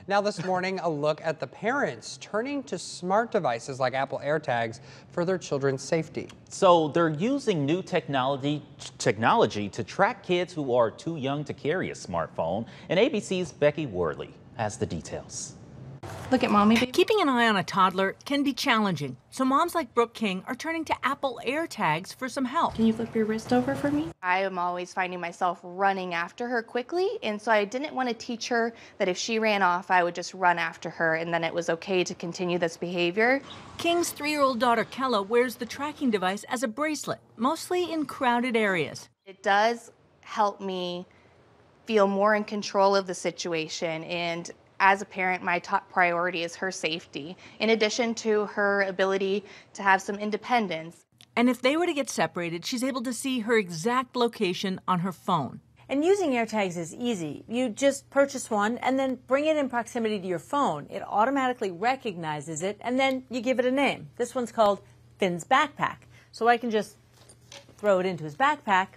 Now this morning, a look at the parents turning to smart devices like Apple AirTags for their children's safety. So they're using new technology to track kids who are too young to carry a smartphone. And ABC's Becky Worley has the details. Look at mommy. Keeping an eye on a toddler can be challenging, so moms like Brooke King are turning to Apple AirTags for some help. Can you flip your wrist over for me? I am always finding myself running after her quickly, and so I didn't want to teach her that if she ran off, I would just run after her, and then it was okay to continue this behavior. King's 3-year-old daughter Kella wears the tracking device as a bracelet, mostly in crowded areas. It does help me feel more in control of the situation, and as a parent, my top priority is her safety, in addition to her ability to have some independence. And if they were to get separated, she's able to see her exact location on her phone. And using AirTags is easy. You just purchase one and then bring it in proximity to your phone. It automatically recognizes it, and then you give it a name. This one's called Finn's backpack. So I can just throw it into his backpack,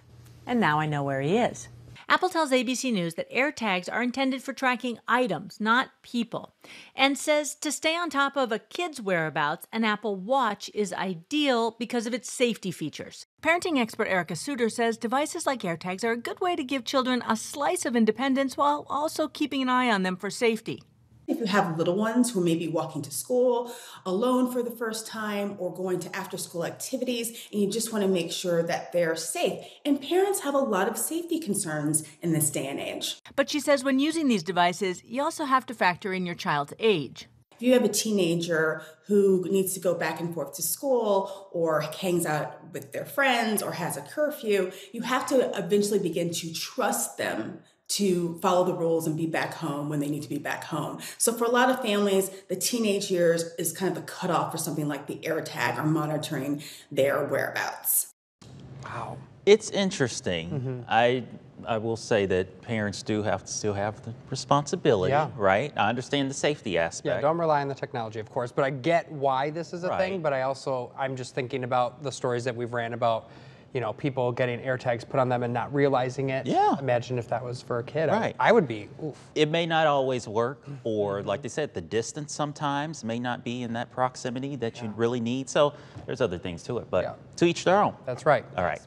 and now I know where he is. Apple tells ABC News that AirTags are intended for tracking items, not people, and says to stay on top of a kid's whereabouts, an Apple Watch is ideal because of its safety features. Parenting expert Erica Suter says devices like AirTags are a good way to give children a slice of independence while also keeping an eye on them for safety. If you have little ones who may be walking to school alone for the first time or going to after-school activities, and you just want to make sure that they're safe. And parents have a lot of safety concerns in this day and age. But she says when using these devices, you also have to factor in your child's age. If you have a teenager who needs to go back and forth to school or hangs out with their friends or has a curfew, you have to eventually begin to trust them to follow the rules and be back home when they need to be back home. So for a lot of families, the teenage years is kind of the cutoff for something like the AirTag or monitoring their whereabouts. Wow. It's interesting. I will say that parents still have the responsibility, right? I understand the safety aspect. Yeah, don't rely on the technology, of course, but I get why this is a thing, but I'm just thinking about the stories that we've ran about, you know, people getting AirTags put on them and not realizing it. Yeah. Imagine if that was for a kid. Right. I would be, oof. It may not always work, or like they said, the distance sometimes may not be in that proximity that you really need. So there's other things to it, but to each their own. That's right. All right.